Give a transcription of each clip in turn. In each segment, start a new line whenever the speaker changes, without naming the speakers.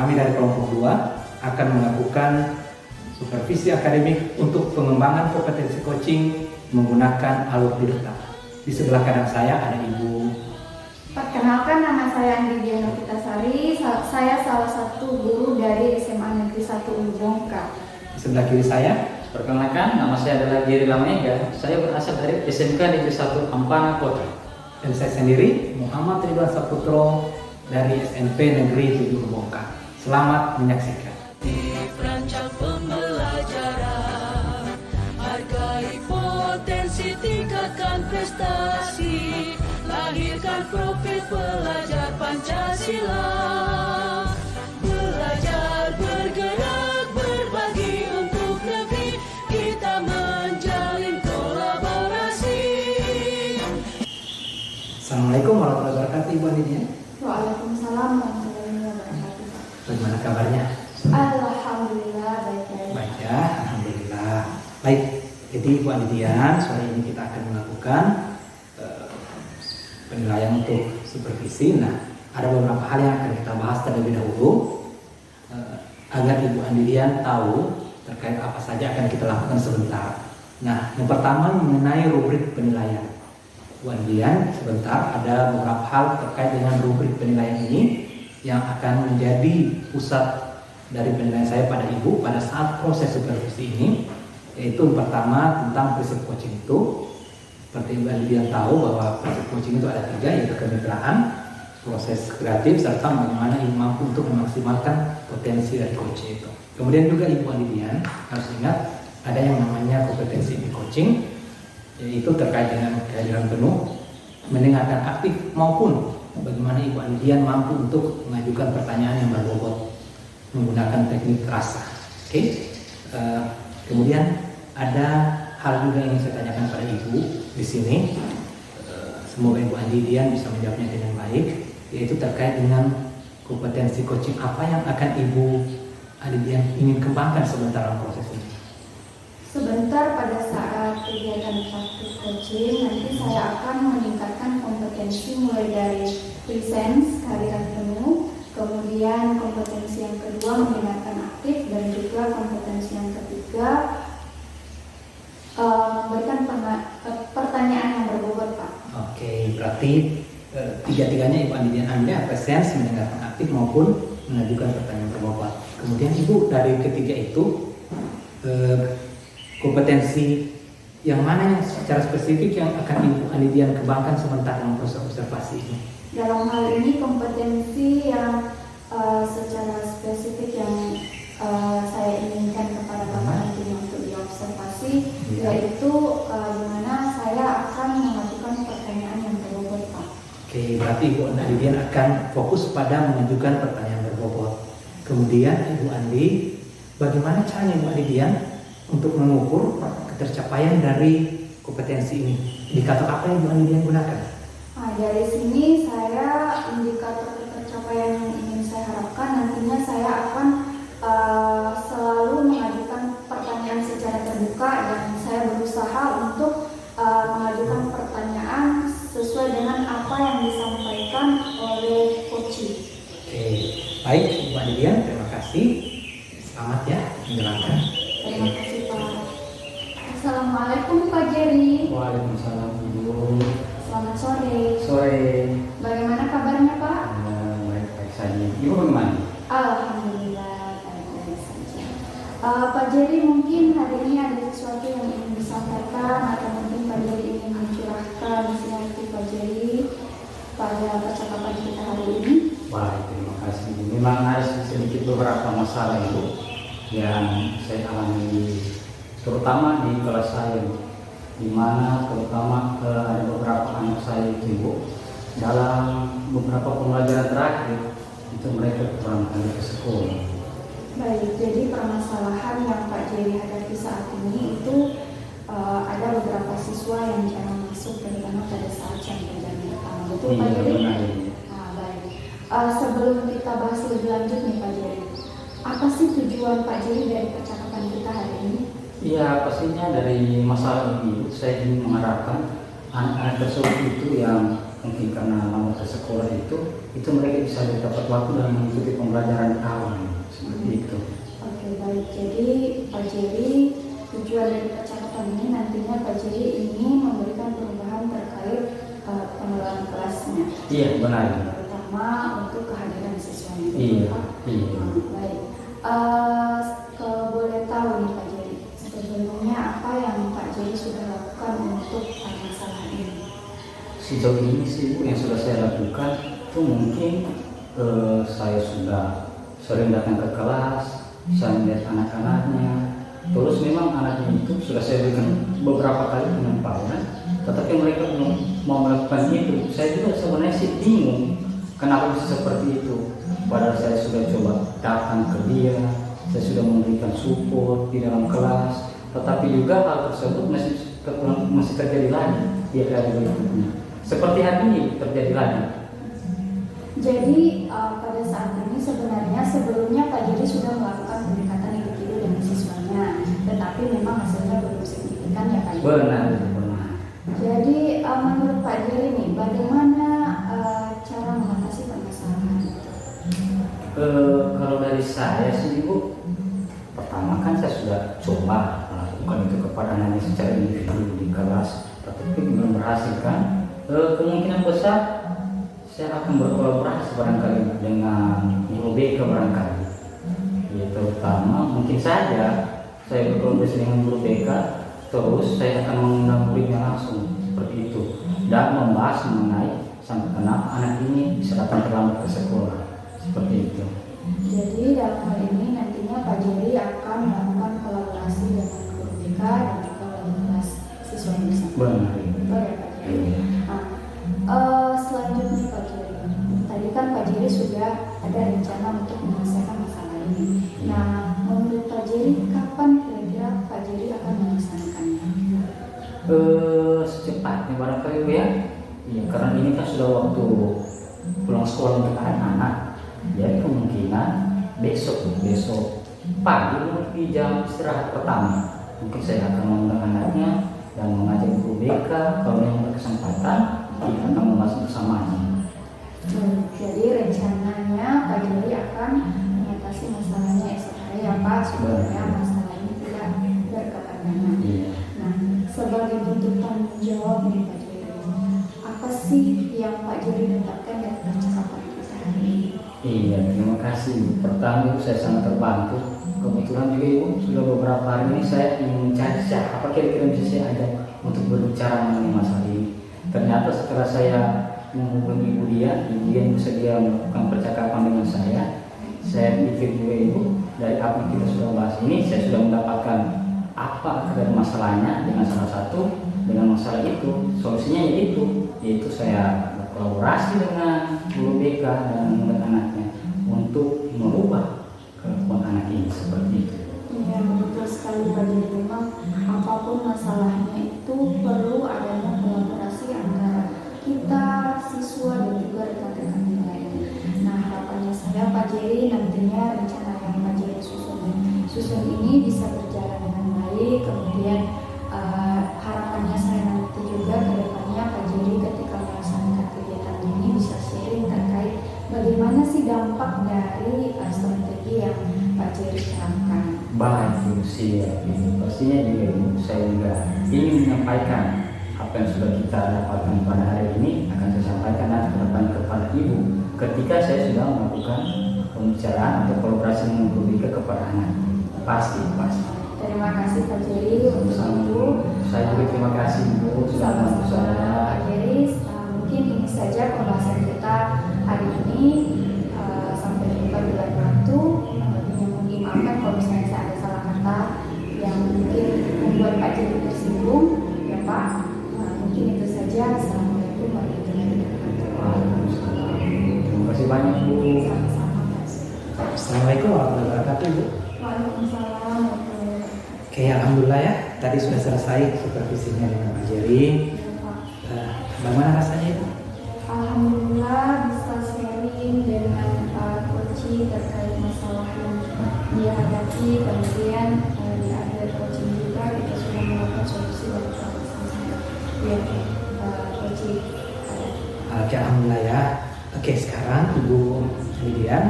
kami dari kelompok 2 akan melakukan supervisi akademik untuk pengembangan kompetensi coaching menggunakan alur delta. Di sebelah kanan saya ada Ibu.
Perkenalkan, nama saya Andi Diana Pitasari. Saya salah satu guru dari SMA Negeri 1 Ulubongka.
Di sebelah kiri saya.
Perkenalkan, nama saya adalah Giri Lamega. Saya berasal dari SMK Negeri 1 Ampana Kota.
Dan saya sendiri, Muhammad Ridwan Saputro dari SMP Negeri 7 Ulubongka. Selamat menyaksikan.
Rancang pembelajaran, hargai potensi, tingkatkan prestasi, lahirkan profil pelajar Pancasila. Belajar, bergerak, berbagi untuk negeri, kita menjalin kolaborasi.
Assalamualaikum warahmatullahi wabarakatuh, Ibu Anidia.
Waalaikumsalam warahmatullahi wabarakatuh.
Bagaimana kabarnya?
Alhamdulillah baik-baik.
Baik ya, alhamdulillah. Baik, jadi Ibu Anidian, sore ini kita akan melakukan penilaian untuk supervisi. Nah, ada beberapa hal yang akan kita bahas terlebih dahulu agar Ibu Anidian tahu terkait apa saja akan kita lakukan sebentar. Nah, yang pertama mengenai rubrik penilaian. Bu Anidian, sebentar ada beberapa hal terkait dengan rubrik penilaian ini yang akan menjadi pusat dari penilaian saya pada Ibu pada saat proses supervisi ini, yaitu yang pertama tentang prinsip coaching itu. Seperti Ibu Anidian tahu bahwa prinsip coaching itu ada 3, yaitu kemitraan, proses kreatif, serta bagaimana Ibu mampu untuk memaksimalkan potensi dari coaching itu. Kemudian juga Ibu Anidian harus ingat ada yang namanya kompetensi di coaching, yaitu terkait dengan kehadiran penuh, mendengarkan aktif, maupun bagaimana Ibu Anidian mampu untuk mengajukan pertanyaan yang berbobot menggunakan teknik rasa. Oke. Kemudian ada hal juga yang saya tanyakan pada Ibu di sini. Semoga Ibu Anidian bisa menjawabnya dengan baik, yaitu terkait dengan kompetensi coaching apa yang akan Ibu Anidian ingin kembangkan sebentar dalam proses ini.
Sebentar pada saat kegiatan praktik coaching, nanti saya akan meningkatkan kompetensi mulai dari presence, kehadiran penuh, kemudian kompetensi yang kedua mendengarkan aktif, dan juga kompetensi yang ketiga memberikan pertanyaan yang berbobot, Pak.
Oke, berarti tiga-tiganya Ibu Anidian ambil, presence, mendengarkan aktif maupun mengajukan pertanyaan berbobot. Kemudian Ibu dari ketiga itu kompetensi yang mana yang secara spesifik yang akan Ibu Anidian kembangkan sebentar dalam proses observasi ini?
Dalam hal ini kompetensi yang secara spesifik yang saya inginkan kepada Bapak nanti untuk diobservasi, yaitu di mana saya akan mengajukan pertanyaan yang berbobot, Pak.
Oke, berarti Ibu Anidian akan fokus pada mengajukan pertanyaan berbobot. Kemudian Ibu Andi, bagaimana caranya Ibu Anidian untuk mengukur ketercapaian dari kompetensi ini? Indikator apa yang Ibu Anidian gunakan?
Nah, dari sini saya indikator pencapaian yang ingin saya harapkan, nantinya saya akan selalu mengajukan pertanyaan secara terbuka, dan saya berusaha untuk mengajukan pertanyaan sesuai dengan apa yang disampaikan oleh coaching.
Oke, baik Ibu Anidian, terima kasih. Selamat ya menjalankan.
Terima kasih, Pak. Assalamualaikum, Pak Jerry.
Waalaikumsalam, Ibu.
Selamat sore.
Sore.
Bagaimana kabarnya, Pak?
Baik-baik saja. Ibu bagaimana?
Alhamdulillah, baik-baik saja. Pak Jerry, mungkin hari ini ada sesuatu yang ingin disampaikan, atau mungkin Pak Jerry ingin mencurahkan isi hati Pak Jerry pada percakapan kita hari ini.
Baik, terima kasih. Memang ada sedikit beberapa masalah Ibu yang saya alami, terutama di kelas saya, di mana terutama ada beberapa anak saya itu Ibu, dalam beberapa pembelajaran terakhir itu mereka kurang kali ke sekolah.
Baik, jadi permasalahan yang Pak Jerry hadapi saat ini itu ada beberapa siswa yang jarang masuk, terutama pada saat jam pelajaran pertama. Betul, Pak Jerry?
Benar, Ibu.
Nah, baik. Sebelum kita bahas lebih lanjut nih, Pak Jerry, apa sih tujuan Pak Jerry dari percakapan kita hari ini?
Iya, pastinya dari masalah ini saya ingin mengharapkan anak-anak tersebut itu yang mungkin karena lama ke sekolah itu mereka bisa dapat waktu dan mengikuti pembelajaran kawan seperti itu.
Oke, baik. Jadi Pak Jerry, tujuan dari percakapan ini nantinya Pak Jerry ingin memberikan perubahan terkait pengelolaan kelasnya.
Iya, benar.
Terutama untuk kehadiran siswanya.
Iya, iya.
Baik. Boleh tahu nih Pak Jerry, sebelumnya apa yang Pak Jerry sudah lakukan untuk masalah ini?
Sejauh ini sih Bu, yang sudah saya lakukan itu mungkin saya sudah sering datang ke kelas, saya melihat anak-anaknya. Terus memang anaknya itu sudah saya berikan beberapa kali penempatan, tetapi mereka belum mau melakukan itu. Saya juga sebenarnya sih bingung kenapa bisa seperti itu. Padahal saya sudah coba datang ke dia, saya sudah memberikan support di dalam kelas, tetapi juga hal tersebut masih terjadi lagi di hari berikutnya. Seperti hari ini terjadi lagi.
Jadi pada saat ini sebenarnya sebelumnya Pak Jerry sudah melakukan pendekatan individu dengan siswanya, tetapi memang hasilnya belum signifikan ya Pak Jerry.
Benar.
Jadi menurut Pak Jerry nih, bagaimana cara mengatasi permasalahan itu?
Kalau dari saya sih Bu, pertama kan saya sudah coba melakukan itu kepada anaknya secara individu di kelas, tetapi belum berhasil kan. Kemungkinan besar saya akan berkolaborasi barangkali dengan guru BK barangkali. Ya, terutama mungkin saja saya berkolaborasi dengan guru BK, terus saya akan mengundang muridnya langsung seperti itu dan membahas mengenai sampai kenapa anak ini bisa datang terlambat ke sekolah seperti itu.
Jadi dalam hal ini nantinya Pak Jerry akan melakukan kolaborasi dengan guru BK dan juga wali kelas siswa yang bersama.
Benar.
Betul ya Pak Jerry. Selanjutnya Pak Jerry, tadi kan Pak Jerry sudah ada rencana untuk menyelesaikan masalah ini. Nah, menurut Pak Jerry, kapan kira-kira Pak Jerry akan melaksanakannya?
Secepatnya barangkali ya. Iya, karena ini kan sudah waktu pulang sekolah untuk anak-anak. Jadi kemungkinan besok pagi di jam istirahat pertama mungkin saya akan mengundang anaknya dan mengajak guru BK kalau yang berkesempatan kita akan membahas bersamanya.
Jadi rencananya Pak Jerry akan mengatasi masalahnya esok hari ya Pak, supaya masalah ini tidak berkepanjangan.
Iya.
Nah, sebagai bentuk tanggung jawab nih Pak Jerry, apa sih yang Pak Jerry dapatkan dari percakapan kita hari ini?
Iya, terima kasih. Pertama itu saya sangat terbantu. Kebetulan juga Ibu sudah beberapa hari ini saya ingin mencari siapa kira-kira bisa saya ajak untuk berbicara mengenai masalah ini. Ternyata setelah saya menghubungi Ibu Dian bersedia melakukan percakapan dengan saya pikir juga Ibu dari apa yang kita sudah bahas ini, saya sudah mendapatkan apa akar masalahnya dengan salah satu dengan masalah itu, solusinya yaitu saya berkolaborasi dengan guru BK dan anaknya untuk merubah kelakuan anak ini seperti itu.
Iya, betul sekali Pak Jerry. Memang apapun masalahnya itu perlu adanya kolaborasi antara kita, siswa dan juga rekan-rekan yang lainnya. Nah, harapannya saya Pak Jerry nantinya rencana yang Pak Jerry susun ini bisa berjalan dengan baik. Kemudian harapannya saya nanti juga ke depannya Pak Jerry ketika melaksanakan kegiatan ini bisa sharing terkait bagaimana sih dampak dari strategi yang Pak Jerry terapkan.
Baik, siap. Pastinya juga Ibu, saya juga ingin menyampaikan apa yang sudah kita dapatkan pada hari ini akan saya sampaikan nanti ke depan kepada Ibu ketika saya sudah melakukan pembicaraan atau kolaborasi dengan guru BK kepada anak. Pasti.
Terima kasih Pak Jerry untuk itu.
Saya juga terima kasih Ibu sudah membantu saya.
Pak Jerry, mungkin ini saja pembahasan kita hari ini. Sampai jumpa di lain waktu. Mohon dimaafkan kalau misalnya saya ada salah kata yang mungkin membuat Pak Jerry tersinggung, ya Pak. Mungkin itu saja. Assalamualaikum warahmatullahi wabarakatuh.
Terima kasih banyak Bu.
Sama-sama.
Assalamualaikum warahmatullahi wabarakatuh Bu.
Waalaikumsalam warahmatullahi wabarakatuh.
Oke, alhamdulillah ya. Tadi sudah selesai supervisinya dengan Pak Jerry. Bagaimana rasanya Ibu?
Alhamdulillah bisa sharing dengan Pak Koci terkait masalah yang dia hadapi, kemudian ada coaching juga kita sudah melakukan solusi dari masalah. Ya, Koci.
Oke, alhamdulillah ya. Oke, sekarang Ibu Lidian,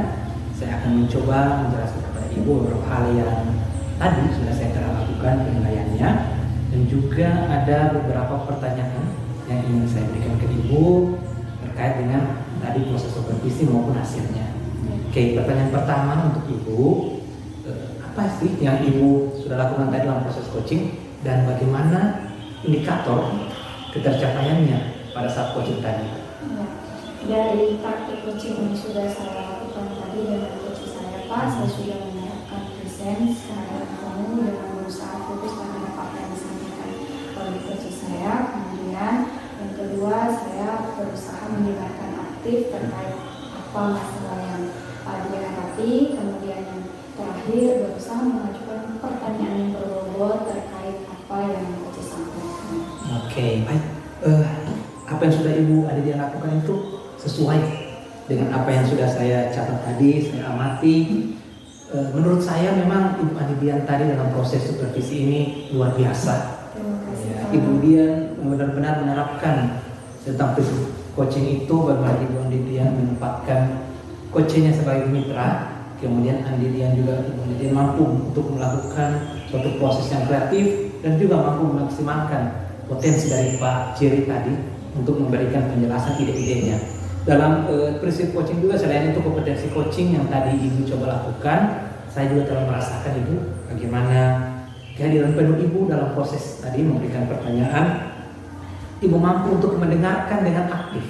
saya akan mencoba menjelaskan kepada Ibu beberapa hal yang tadi sudah saya telah lakukan penilaiannya, dan juga ada beberapa pertanyaan yang ingin saya berikan ke Ibu terkait dengan tadi proses supervisi maupun hasilnya. Oke, pertanyaan pertama untuk Ibu, apa sih yang Ibu sudah lakukan tadi dalam proses coaching dan bagaimana indikator ketercapaiannya pada saat coaching tadi?
Dari praktik coaching yang sudah saya lakukan tadi dengan coach saya Pak, saya sudah menerapkan present secara penuh dengan berusaha fokus pada apa yang disampaikan oleh coach saya. Kemudian yang kedua, saya berusaha mendengarkan aktif terkait apa masalah yang dihadapi. Kemudian yang terakhir, berusaha mengajukan pertanyaan yang berbobot terkait apa yang coach sampaikan.
Oke, baik. Apa yang sudah Ibu Adidian lakukan itu sesuai dengan apa yang sudah saya catat tadi, saya amati. Menurut saya memang Ibu Adidian tadi dalam proses supervisi ini luar biasa. Ya, Ibu Adidian benar-benar menerapkan tentang prinsip coaching itu, bagaimana Ibu Adidian menempatkan coachingnya sebagai mitra. Kemudian Adidian juga Ibu Adidian mampu untuk melakukan suatu proses yang kreatif dan juga mampu memaksimalkan potensi dari Pak Jerry tadi untuk memberikan penjelasan ide-idenya. Dalam prinsip coaching juga, selain itu kompetensi coaching yang tadi Ibu coba lakukan, saya juga telah merasakan Ibu bagaimana kehadiran penuh Ibu dalam proses tadi memberikan pertanyaan. Ibu mampu untuk mendengarkan dengan aktif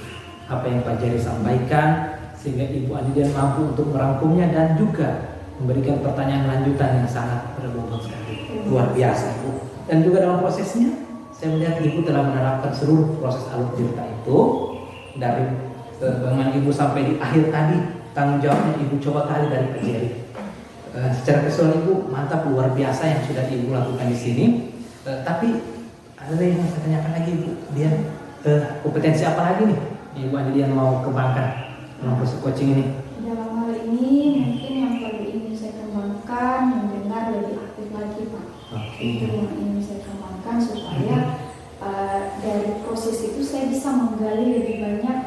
apa yang Pak Jerry sampaikan, sehingga Ibu Adidian mampu untuk merangkumnya dan juga memberikan pertanyaan lanjutan yang sangat berbobot sekali. Luar biasa Ibu. Dan juga dalam prosesnya, saya melihat Ibu telah menerapkan seluruh proses alur cerita itu dari bagaimana Ibu sampai di akhir tadi, tanggung jawabnya Ibu coba kali dari Pak Jerry. Secara keseluruhan Ibu mantap, luar biasa yang sudah Ibu lakukan di sini. Tapi ada yang saya tanyakan lagi Ibu, dia kompetensi apa lagi nih Ibu Adidian mau kembangkan dalam proses coaching ini?
Dalam hal ini mungkin yang perlu ingin saya kembangkan, mendengar lebih aktif lagi Pak. Itu yang ingin saya kembangkan supaya dari proses itu saya bisa menggali lebih banyak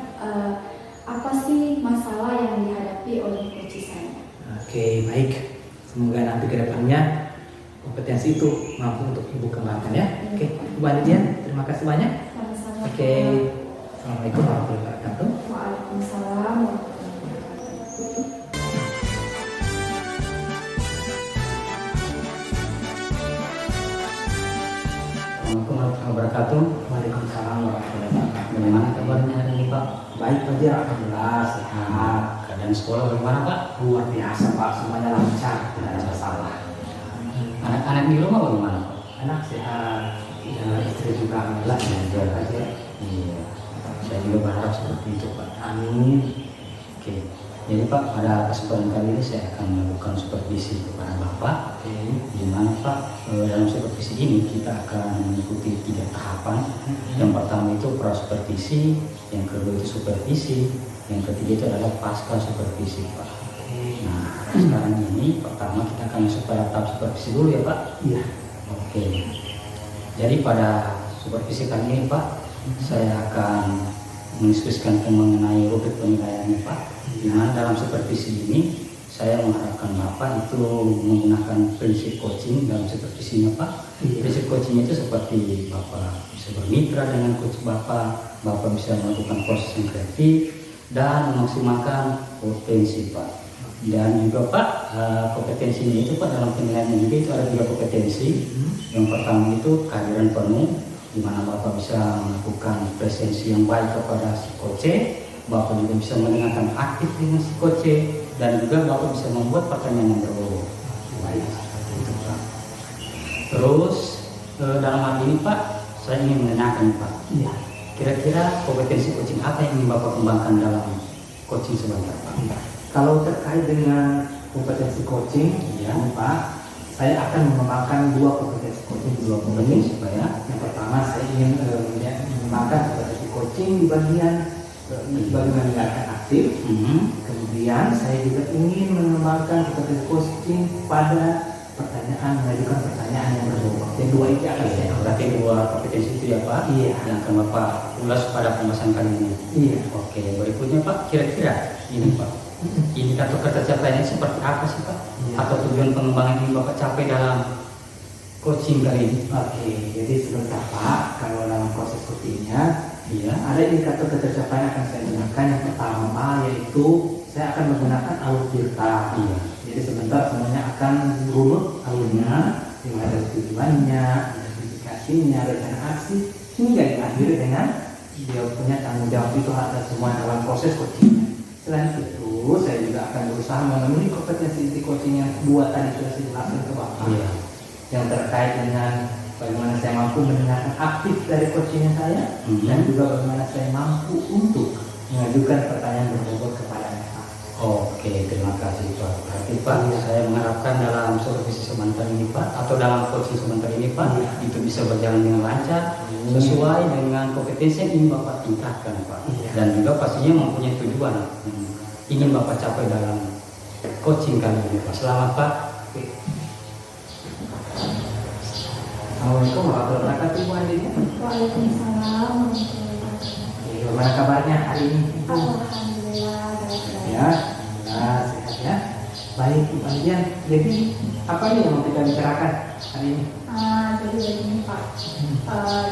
apa sih masalah yang dihadapi oleh coach saya.
Oke, baik. Semoga nanti ke depannya kompetensi itu mampu untuk Ibu kembangkan ya. Oke, Ibu Adidian, terima kasih banyak.
Sama-sama.
Oke, Assalamualaikum warahmatullahi wabarakatuh.
Waalaikumsalam warahmatullahi wabarakatuh.
Assalamualaikum warahmatullahi wabarakatuh.
Waalaikumsalam warahmatullahi wabarakatuh.
Bagaimana kabarnya hari ini Pak?
Baik Pak Jerry, alhamdulillah sehat.
Keadaan sekolah bagaimana Pak?
Luar biasa Pak, semuanya lancar, tidak ada masalah.
Anak-anak di rumah bagaimana Pak?
Anak sehat, istri juga alhamdulillah sehat aja.
Iya, saya juga berharap seperti itu Pak.
Amin.
Oke, jadi Pak, pada kesempatan kali ini saya akan melakukan supervisi kepada Bapak. Di mana Pak, dalam supervisi ini kita akan mengikuti 3 tahapan. Yang pertama itu pra-supervisi, yang kedua itu supervisi, yang ketiga itu adalah pasca supervisi Pak. Nah, sekarang ini pertama kita akan masuk pada tahap supervisi dulu ya Pak.
Iya.
Oke. Jadi pada supervisi kali ini Pak, saya akan mendiskusikan mengenai rubrik penilaiannya Pak. Di mana dalam supervisi ini saya mengharapkan Bapak itu menggunakan prinsip coaching dalam supervisinya Pak. Prinsip coaching itu seperti Bapak bisa bermitra dengan coach Bapak bisa melakukan proses yang kreatif dan memaksimalkan potensi Pak. Dan juga Pak, kompetensinya itu Pak dalam penilaian juga itu ada 3 kompetensi. Yang pertama itu kehadiran penuh, di mana Bapak bisa melakukan presensi yang baik kepada si coach. Bapak juga bisa mendengarkan aktif dengan si coach, dan juga Bapak bisa membuat pertanyaan yang berbobot. Baik, itu Pak. Terus dalam hal ini Pak, saya ingin menanyakan Pak, kira-kira kompetensi coaching apa yang ingin Bapak kembangkan dalam coaching sebentar Pak?
Kalau terkait dengan kompetensi coaching, ya Pak, saya akan mengembangkan 2 kompetensi coaching.
Supaya
yang pertama saya ingin mengembangkan kompetensi coaching di bagian mendengarkan aktif. Kemudian saya juga ingin mengembangkan kompetensi coaching pada mengajukan pertanyaan yang berbobot. yang dua itu akan saya
Berarti dua kompetensi itu ya Pak,
Iya.
yang akan Bapak ulas pada pembahasan kali ini.
Iya.
Oke, berikutnya Pak, kira-kira ini Pak, indikator tercapaiannya seperti apa sih Pak?
Iya.
Atau tujuan pengembangan yang Bapak capai dalam coaching kali ini?
Oke, jadi sebentar Pak, kalau dalam proses coachingnya
Iya.
ada indikator ketercapaian akan saya gunakan. Yang pertama yaitu saya akan menggunakan alur tirta.
Iya.
Jadi sebentar semuanya akan runut alurnya, dimulai dari tujuannya, identifikasinya, rencana aksi, hingga diakhiri dengan dia punya tanggung jawab itu atas semua dalam proses coachingnya. Selain itu, saya juga akan berusaha memenuhi kompetensi inti coaching yang dua tadi sudah saya jelaskan ke Bapak.
Iya.
Yang terkait dengan bagaimana saya mampu mendengarkan aktif dari coachingnya saya, dan juga bagaimana saya mampu untuk mengajukan pertanyaan berbobot kepada mereka.
Oke, terima kasih Pak. Berarti Pak,
Iya.
saya mengharapkan dalam supervisi sebentar ini Pak, atau dalam coaching sebentar ini Pak,
Iya.
itu bisa berjalan dengan lancar, sesuai dengan kompetensi yang ingin Bapak tingkatkan Pak.
Iya.
Dan juga pastinya mempunyai tujuan yang ingin Bapak capai dalam coaching kali ini Pak. Selamat Pak.
Oke. Assalamualaikum warahmatullahi wabarakatuh, Bu Andini.
Waalaikumsalam warahmatullahi wabarakatuh.
Oke, bagaimana kabarnya hari ini?
Alhamdulillah baik-baik.
Ya, alhamdulillah sehat ya. Baik, Bu Andian. Jadi apa nih yang mau kita bicarakan hari ini?
Jadi begini Pak,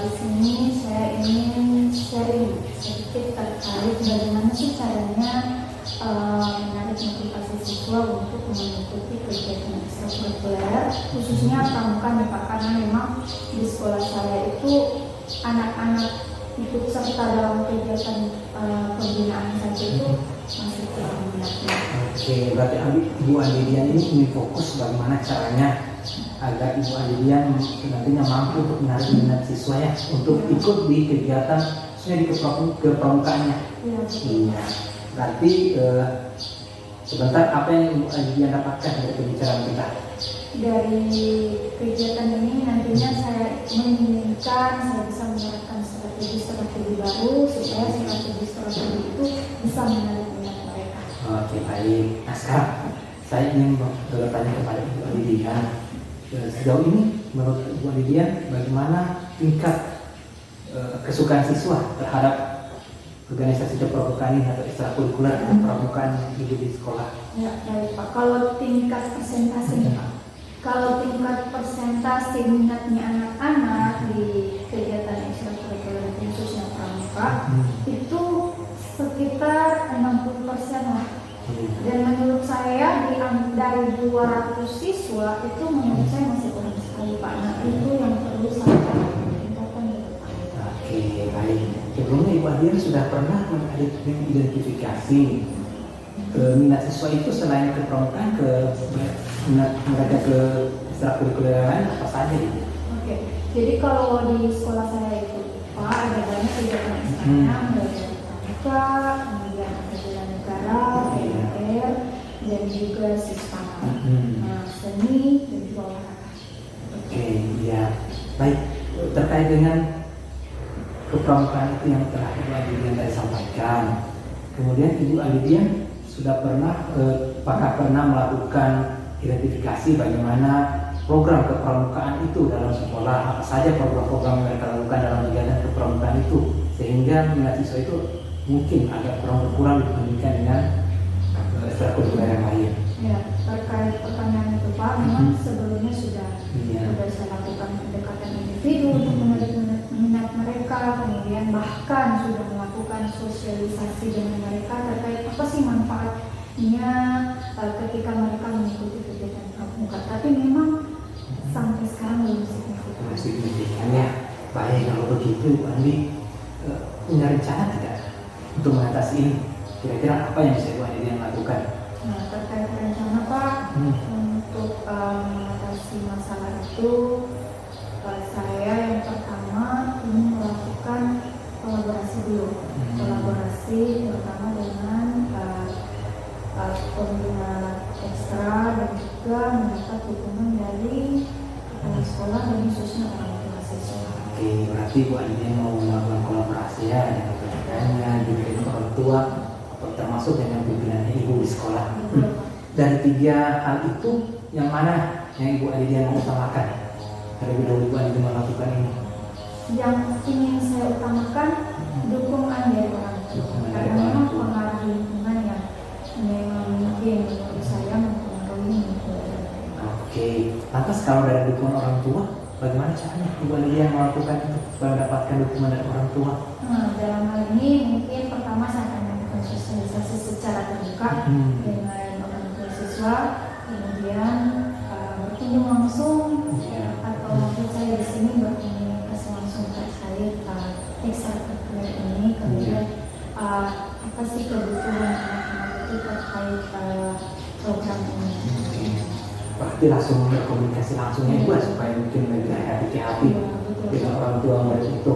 di sini saya ingin sharing sedikit terkait bagaimana sih caranya menarik motivasi siswa untuk mengikuti kegiatan ekstrakurikuler, khususnya pramuka nih Pak, karena memang di sekolah saya itu anak-anak ikut serta dalam kegiatan pembinaan saja itu masih kurang minatnya.
Oke, berarti Ibu Andian ini ingin fokus bagaimana caranya agar Ibu Andian nantinya mampu untuk menarik minat siswa ya untuk ikut di kegiatan khususnya di kepramukaannya.
Iya,
Iya. Berarti sebentar apa yang Ibu Andian dapatkan dari pembicaraan kita?
dari kegiatan ini nantinya saya menginginkan saya bisa menerapkan strategi baru supaya strategi itu bisa menarik minat mereka.
Oke, baik. Nah sekarang saya ingin bertanya kepada Ibu Andian. Sejauh ini menurut Ibu Andian bagaimana tingkat kesukaan siswa terhadap organisasi kepramukaan atau ekstrakurikuler kepramukaan yang di sekolah?
Ya, baik Pak. Kalau tingkat persentase Pak, kalau tingkat persentase minatnya anak-anak di kegiatan ekstrakurikuler khususnya pramuka itu sekitar 60% lah. Dan menurut saya dari 200 siswa itu menurut saya masih kurang sekali Pak. Nah itu yang perlu saya tingkatkan ke depan.
Oke, baik. Sebelumnya Ibu Andian sudah pernah mengidentifikasi minat siswa itu selain kepramukaan ke minat mereka ke ekstrakurikuler lain apa saja gitu?
Oke, jadi kalau di sekolah saya itu Pak ada banyak kegiatan ekstranya, mulai dari pramuka, kemudian ada bela negara, PNR, dan juga siswa, seni dan juga olahraga.
Oke, iya. Baik, terkait dengan kepramukaan itu yang telah Ibu Andian tadi sampaikan. Kemudian Ibu Andian sudah apakah pernah melakukan identifikasi bagaimana program kepramukaan itu dalam sekolah, apa saja program-program yang mereka lakukan dalam kegiatan kepramukaan itu, sehingga minat siswa itu mungkin agak kurang dibandingkan dengan ekstrakurikuler yang lain.
Ya, terkait pertanyaan itu Pak, memang sebelumnya sudah saya lakukan pendekatan individu untuk menarik minat mereka, kemudian bahkan sudah melakukan sosialisasi dengan mereka terkait apa sih manfaatnya ketika mereka mengikuti kegiatan pramuka. Tapi memang sampai sekarang belum signifikan.
Signifikan ya. Baik, kalau begitu Bu Andi punya rencana tidak untuk mengatasi ini? Kira-kira apa yang bisa Bu Andi lakukan?
Nah, terkait rencana Pak, untuk mengatasi masalah itu, saya yang pertama ingin melakukan kolaborasi dulu. Kolaborasi terutama dengan pembina ekstra dan juga mendapat dukungan dari kepala sekolah dan khususnya orang tua siswa.
Oke, berarti Bu Andi mau melakukan kolaborasi ya dengan pendidikannya, juga dengan orang tua, atau termasuk dengan pimpinannya ibu di sekolah. Dari tiga hal itu, yang mana yang Ibu Andi mau utamakan? terlebih dahulu Bu Andi melakukan ini?
Yang ingin saya utamakan dukungan dari orang tua,
Dukungan dari
karena
orang
memang
tua.
pengaruh lingkungan yang memang mungkin menurut saya mempengaruhi lingkungan.
Oke, lantas kalau dari dukungan orang tua, bagaimana caranya Bu Andi yang melakukan itu supaya mendapatkan dukungan dari orang tua?
Nah, dalam hal ini mungkin pertama saya akan melakukan sosialisasi secara terbuka dengan orang tua siswa, kemudian berkunjung langsung atau mungkin saya di sini berkomunikasi langsung terkait ekstrakurikuler ini, kemudian apa sih kebutuhan anak-anak itu terkait program ini.
Berarti langsung berkomunikasi langsungnya Bu supaya mungkin lebih hati-hati
Ya, betul.
dengan orang tua murid itu.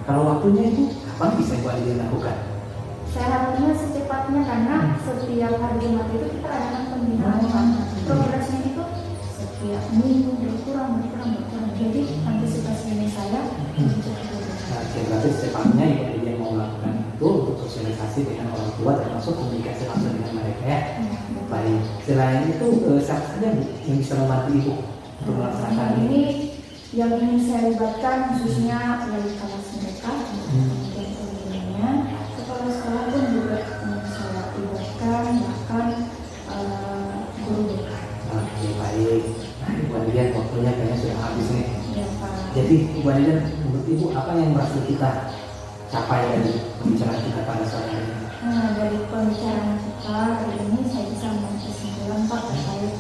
Kalau waktunya itu kapan bisa Bu Andi lakukan?
Saya harapnya secepatnya karena setiap hari Jumat itu kita adakan pembinaan Pak. Progresnya itu setiap minggu berkurang. Jadi antisipasi ini saya
Nah, berarti secepatnya Ibu Andi yang mau melakukan itu untuk sosialisasi dengan orang tua termasuk komunikasi langsung dengan mereka ya. Baik. Selain itu siapa saja Bu yang bisa membantu Ibu untuk melaksanakan ini?
ini yang ingin saya libatkan khususnya wali kelas mereka, kemudian pembinanya, kepala sekolah pun juga ingin saya libatkan, bahkan guru BK.
Oke, baik. Nah, Ibu Andi waktunya kayaknya sudah habis nih.
Ya, Pak.
Jadi Ibu Andi, menurut Ibu apa yang berhasil kita capai dari pembicaraan kita pada sore hari ini?
Nah, dari pembicaraan kita hari ini saya bisa mengambil kesimpulan Pak terkait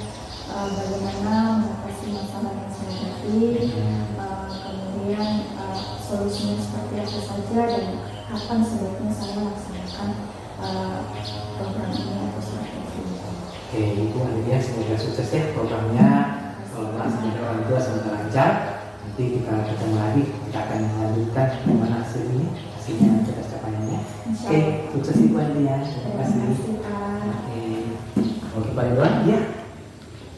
bagaimana mengatasi masalah yang saya hadapi, kemudian solusinya seperti apa saja dan kapan sebaiknya saya laksanakan program ini atau strategi ini.
Oke, Ibu Andi semoga sukses ya programnya. Kalau melaksanakan orang tua semoga lancar. Nanti kita ketemu lagi, kita akan melanjutkan bagaimana hasilnya kita capaiannya. Oke, sukses Ibu Andi ya. Terima kasih.
Pak.
Oke,
Oke Pak Ridwan,
ya.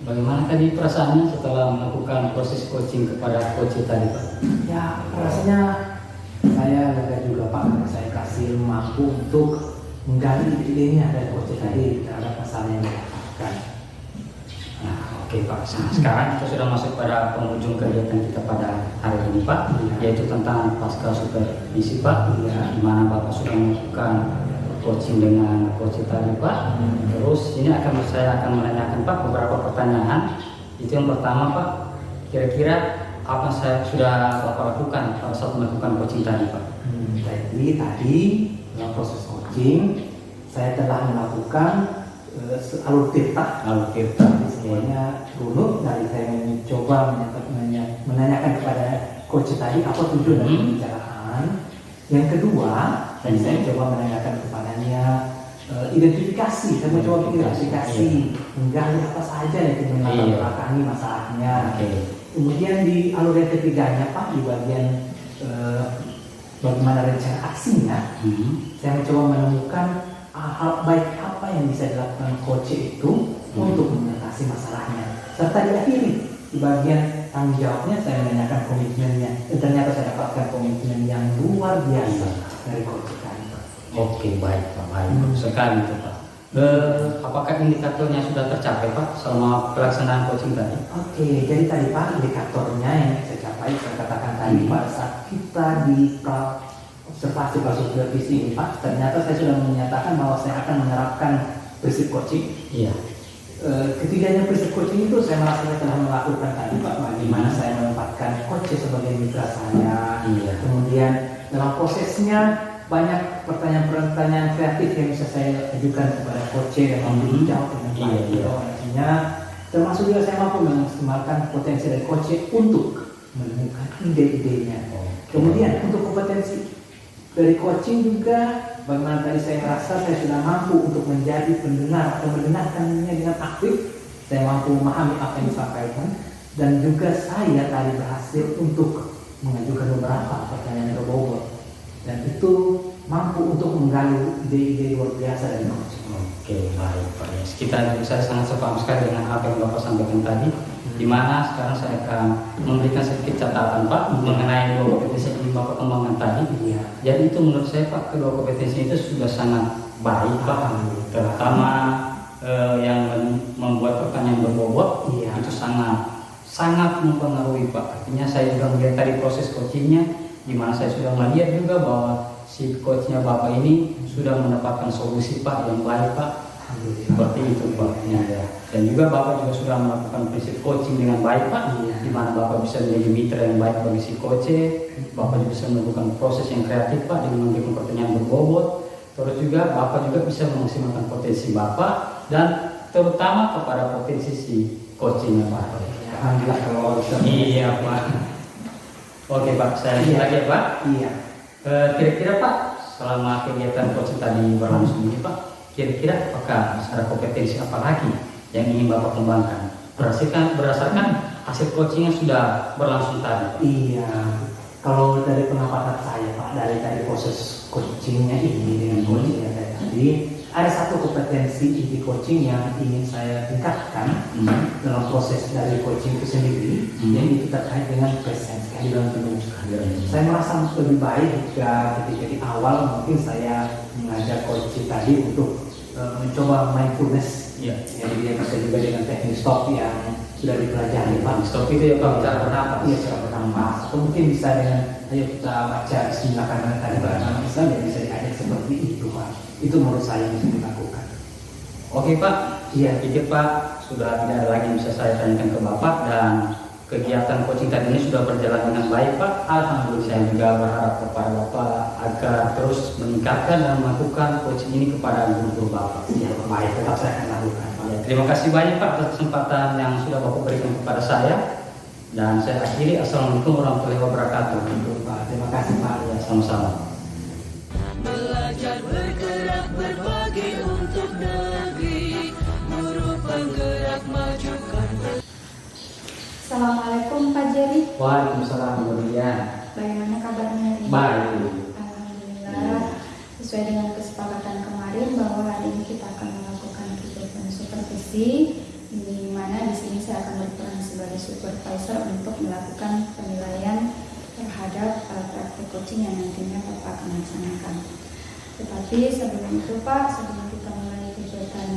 bagaimana tadi perasaannya setelah melakukan proses coaching kepada coach tadi Pak?
Ya, rasanya saya lega juga Pak karena saya kasih mampu untuk menggali idenya dari coach tadi terhadap masalah yang didapatkan.
Nah, oke Pak. Nah, sekarang kita sudah masuk pada penghujung kegiatan kita pada hari ini Pak,
Iya.
yaitu tentang pasca supervisi Pak,
Iya.
di mana Bapak sudah melakukan coaching dengan coach tadi Pak. Terus ini saya akan menanyakan Pak beberapa pertanyaan. Itu yang pertama Pak, kira-kira apa yang saya sudah Bapak lakukan pada saat melakukan coaching tadi Pak?
Jadi tadi dalam proses coaching saya telah melakukan alur tirta.
Lalu kita
Jadi semuanya runut dari saya mencoba menanyakan kepada coach tadi apa tujuan dari pembicaraan. Yang kedua, tadi saya coba menanyakan kepadanya identifikasi. Saya mencoba identifikasi, menggali apa saja yang melatar belakangi masalahnya. Kemudian di alur yang ketiganya Pak, di bagian bagaimana rencana aksinya, saya mencoba menemukan hal baik apa yang bisa dilakukan coach itu untuk mengatasi masalahnya. Serta di akhir di bagian tanggung jawabnya saya menanyakan komitmennya. Dan ternyata saya dapatkan komitmen yang luar biasa dari coach tadi.
Oke, baik Pak, baik sekali itu Pak. Apakah indikatornya sudah tercapai Pak selama pelaksanaan coaching tadi?
Oke, jadi tadi Pak indikatornya yang saya capai, saya katakan tadi pada saat kita di observasi supervisi ini Pak, ternyata saya sudah menyatakan bahwa saya akan menerapkan prinsip coaching.
Iya.
Ketiganya prinsip coaching itu saya merasa saya telah melakukan tadi Pak, bagaimana saya menempatkan coach sebagai mitra saya.
Iya.
Kemudian dalam prosesnya banyak pertanyaan-pertanyaan kreatif yang bisa saya ajukan kepada coach yang mau dijawab dengan baik. Artinya termasuk juga saya mampu memaksimalkan potensi dari coach untuk menemukan ide-idenya. Kemudian untuk kompetensi dari coaching juga bagaimana tadi saya merasa saya sudah mampu untuk menjadi pendengar atau mendengarkannya dengan aktif. Saya mampu memahami apa yang disampaikan dan juga saya tadi berhasil untuk mengajukan beberapa pertanyaan berbobot dan itu mampu untuk menggali ide-ide luar biasa dari coaching.
Oke, baik Pak. Ya, saya sangat sepaham sekali dengan apa yang Bapak sampaikan tadi. Di mana sekarang saya akan memberikan sedikit catatan Pak mengenai dua kompetensi yang Bapak kembangkan tadi.
Iya.
Jadi itu menurut saya Pak, kedua kompetensi itu sudah sangat baik Pak. Terutama yang membuat pertanyaan berbobot
Iya.
itu sangat sangat mempengaruhi Pak. Artinya saya sudah melihat tadi proses coachingnya, di mana saya sudah melihat juga bahwa si coachnya Bapak ini sudah mendapatkan solusi Pak yang baik Pak. Seperti itu Pak. Ya. Dan juga Bapak juga sudah melakukan prinsip coaching dengan baik Pak, di mana Bapak bisa menjadi mitra yang baik bagi si coach. Bapak juga bisa melakukan proses yang kreatif Pak dengan memberikan pertanyaan berbobot. Terus juga Bapak juga bisa memaksimalkan potensi Bapak dan terutama kepada potensi si coachingnya Pak.
Alhamdulillah kalau
Iya Pak. Oke Pak, saya lanjut lagi ya Pak.
Iya.
Kira-kira Pak, selama kegiatan coaching tadi berlangsung ini Pak, kira-kira apakah ada kompetensi apa lagi yang ingin Bapak kembangkan berdasarkan hasil coaching yang sudah berlangsung tadi Pak?
Iya, kalau dari pengamatan saya Pak, dari proses coachingnya ini dengan coaching yang saya tadi, ada satu kompetensi di coaching yang ingin saya tingkatkan dalam proses dari coaching itu sendiri, yang itu terkait dengan presence, kehadiran penuh. Saya merasa lebih baik jika ketika di awal mungkin saya mengajak coaching tadi untuk mencoba mindfulness. Jadi dia bisa juga dengan teknik stop yang sudah dipelajari Pak.
Stop itu ya Pak, cara bernafas.
Iya, cara bernafas. Atau mungkin bisa dengan ayo kita baca Bismillah karena tadi bernama Islam ya bisa diajak seperti itu Pak. Itu menurut saya yang bisa dilakukan.
Oke Pak,
Iya.
Jadi Pak sudah tidak ada lagi yang bisa saya tanyakan ke Bapak dan kegiatan coaching tadi ini sudah berjalan dengan baik Pak. Alhamdulillah, saya juga berharap kepada Bapak agar terus meningkatkan dan melakukan coaching ini kepada guru-guru Bapak.
Iya, baik, tetap saya akan lakukan Pak.
Ya, terima kasih banyak Pak atas kesempatan yang sudah Bapak berikan kepada saya. Dan saya akhiri, Assalamualaikum warahmatullahi wabarakatuh.
Pak, terima kasih Pak.
Ya, sama-sama.
Belajar bergerak berbagi untuk negeri, guru penggerak majukan.
Assalamualaikum Pak Jerry.
Waalaikumsalam warahmatullahi.
Bagaimana kabarnya hari ini?
Baik.
Alhamdulillah. Sesuai dengan kesepakatan kemarin bahwa hari ini kita akan melakukan kegiatan supervisi, di mana di sini saya akan berperan sebagai supervisor untuk melakukan penilaian terhadap praktik coaching yang nantinya Bapak akan laksanakan. Tetapi sebelum itu Pak, sebelum kita mulai kegiatan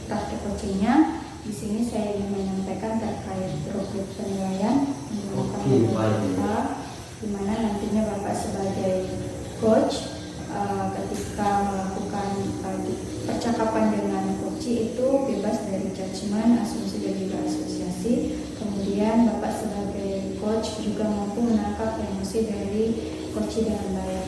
praktik coachingnya, di sini saya ingin menyampaikan terkait rubrik penilaian menggunakan kita, di mana nantinya Bapak sebagai coach ketika melakukan percakapan dengan coach itu bebas dari judgement, asumsi dan juga asosiasi. Kemudian Bapak sebagai coach juga mampu menangkap emosi dari coach dengan baik.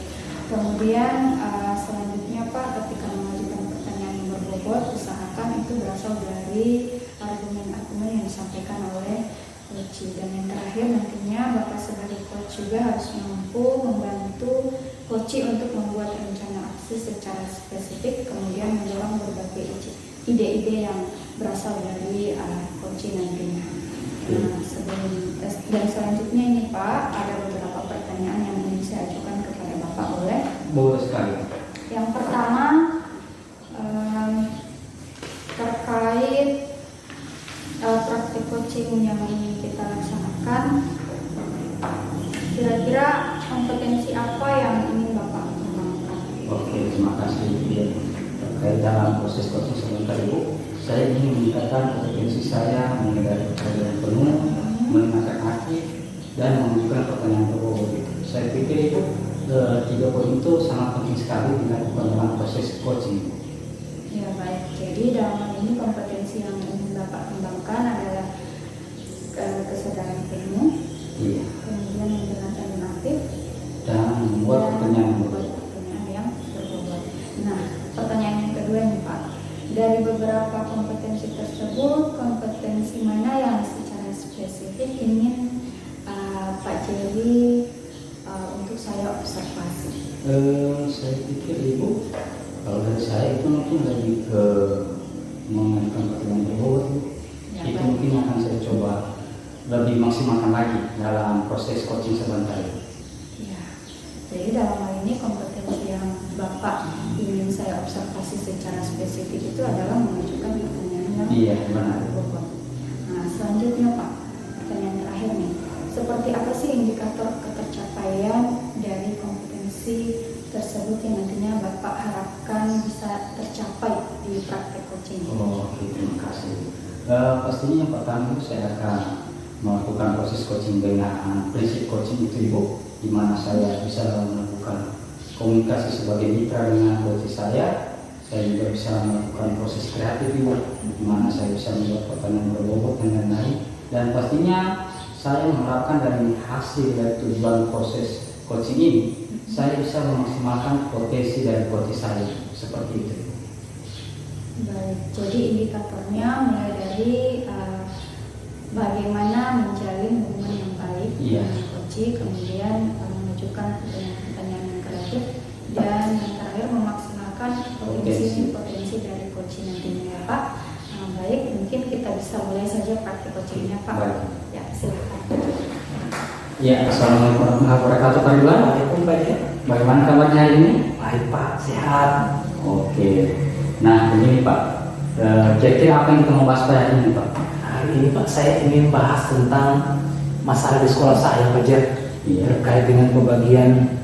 Kemudian selanjutnya Pak, ketika mengajukan pertanyaan yang berbobot, usahakan itu berasal dari argumen-argumen yang disampaikan oleh coach. Dan yang terakhir nantinya Bapak sebagai coach juga harus mampu membantu coach untuk membuat rencana aksi secara spesifik, kemudian mendorong berbagai ide-ide yang berasal dari coach nantinya. Nah, dan selanjutnya ini Pak, ada beberapa pertanyaan yang ingin saya ajukan kepada Bapak, boleh?
Boleh sekali.
Yang pertama terkait praktik coaching yang ingin kita laksanakan, kira-kira kompetensi apa yang ingin Bapak kembangkan?
Oke, terima kasih. Ya, terkait dalam proses coaching sebentar Ibu, saya ingin meningkatkan kompetensi saya mengenai kesadaran penuh, mendengarkan aktif, dan mengajukan pertanyaan berbobot. Saya pikir itu 3 poin itu sangat penting sekali dilakukan dalam proses coaching.
Ya baik, jadi dalam hal ini kompetensi yang ingin Bapak kembangkan adalah kesadaran penuh,
Iya.
kemudian mendengarkan yang aktif,
Dan membuat pertanyaan
membuat
berbobot.
pertanyaan yang berbobot. Nah, pertanyaan yang kedua nih Pak, dari beberapa kompetensi tersebut, kompetensi mana yang secara spesifik ingin Pak Jerry untuk saya observasi?
Saya pikir Ibu, kalau dari saya itu mungkin lebih ke mengajukan pertanyaan berbobot.
Ya,
Itu
baik.
mungkin akan saya coba lebih maksimalkan lagi dalam proses coaching sebentar.
Ya, jadi dalam hal ini kompetensi yang Bapak ingin saya observasi secara spesifik itu adalah mengajukan pertanyaan yang
Iya, benar.
berbobot. Nah, selanjutnya Pak, pertanyaan terakhir nih, seperti apa sih indikator ketercapaian dari kompetensi tersebut yang nantinya Bapak harapkan bisa tercapai di praktek coaching?
Oke, terima kasih. Pastinya yang pertama itu saya akan melakukan proses coaching dengan prinsip coaching itu Ibu, di mana saya bisa melakukan komunikasi sebagai mitra dengan coach saya juga bisa melakukan proses kreatif Ibu, di mana saya bisa membuat pertanyaan berbobot dan lain-lain, dan pastinya saya mengharapkan dari hasil dari tujuan proses coaching ini saya bisa memaksimalkan potensi dari coach saya, seperti itu.
Baik, jadi indikatornya mulai dari bagaimana menjalin hubungan yang baik dengan coach, kemudian mengajukan pertanyaan-pertanyaan yang kreatif, dan yang terakhir memaksimalkan potensi dari coach nantinya ya Pak. Baik, mungkin kita bisa mulai saja praktik coachingnya Pak.
Baik.
Ya, silakan.
Ya, assalamualaikum warahmatullahi wabarakatuh Pak Ridwan.
Waalaikumsalam.
Bagaimana kabarnya hari ini?
Baik Pak, sehat.
Oke. Nah, begini Pak, kira-kira apa yang kita mau bahas pada hari ini Pak?
Hari ini Pak, saya ingin bahas tentang masalah di sekolah saya Pak Jer. Terkait dengan pembagian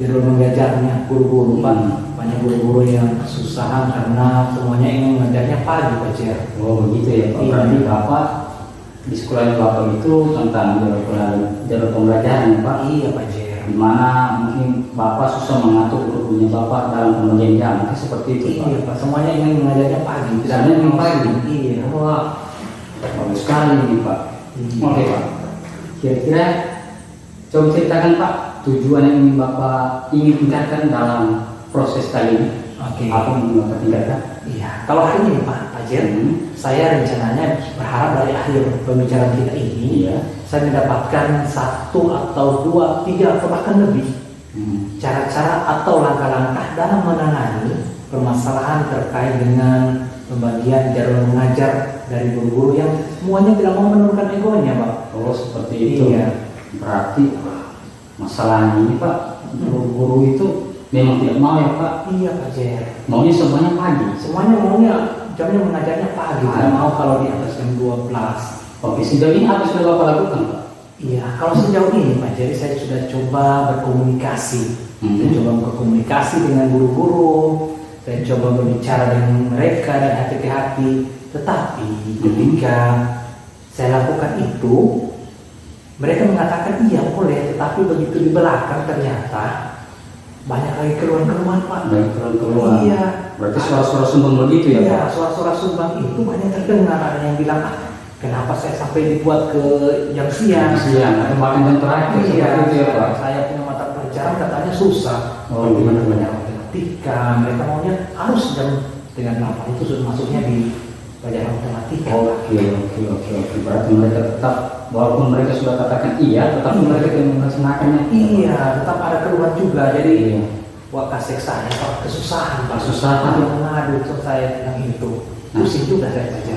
jadwal mengajarnya guru-guru Pak. Banyak guru-guru yang kesusahan karena semuanya ingin mengajarnya pagi Pak Jer.
Oh begitu ya Pak. Berarti Bapak di sekolah Bapak itu tentang jadwal pembelajaran Pak?
Iya Pak Jer.
Di mana mungkin Bapak susah mengatur guru-gurunya Bapak dalam pembagian jam, seperti itu Pak?
Iya Pak, semuanya ingin mengajarnya pagi.
Semuanya ingin pagi?
Iya.
Wah, bagus sekali nih Pak. Oke Pak, kira-kira coba ceritakan Pak tujuan yang ingin Bapak tingkatkan dalam proses kali ini.
Oke.
Apa yang ingin Bapak tingkatkan?
Iya, kalau hari ini Pak Jer, saya rencananya berharap dari akhir pembicaraan kita ini, saya mendapatkan 1 atau 2, 3 atau bahkan lebih cara-cara atau langkah-langkah dalam menangani permasalahan terkait dengan pembagian jadwal mengajar dari guru-guru yang semuanya tidak mau menurunkan egonya Pak.
Oh seperti itu.
Iya.
Berarti masalahnya ini Pak, guru-guru itu memang tidak mau ya Pak?
Iya Pak Jer.
Maunya semuanya pagi?
Semuanya maunya jamnya mengajarnya pagi, tidak mau kalau di atas jam 12.
Oke, sejauh ini apa sudah Bapak lakukan Pak?
Iya, kalau sejauh ini Pak Jerry saya sudah coba berkomunikasi. Saya coba berkomunikasi dengan guru-guru, saya coba berbicara dengan mereka dari hati ke hati. Tetapi ketika saya lakukan itu, mereka mengatakan iya boleh, tetapi begitu di belakang ternyata banyak lagi keluhan-keluhan Pak.
Banyak keluhan-keluhan.
Iya.
Berarti suara-suara sumbang begitu ya Pak?
Iya, suara-suara sumbang itu banyak terdengar. Ada yang bilang, kenapa saya sampai dibuat ke jam siang?
Atau bahkan jam terakhir seperti itu ya Pak?
Saya punya mata pelajaran katanya susah.
Oh gimana
banyak matematika, mereka maunya harus jam dengan 8 itu sudah masuknya di pelajaran matematika.
Oke. Berarti mereka tetap, walaupun mereka sudah katakan iya, tetapi mereka tidak melaksanakannya.
Iya, tetap ada keluhan juga. Jadi wah kasih saya Pak, kesusahan Pak.
Kesusahan.
Mengadu saya yang itu. Pusing juga saya baca.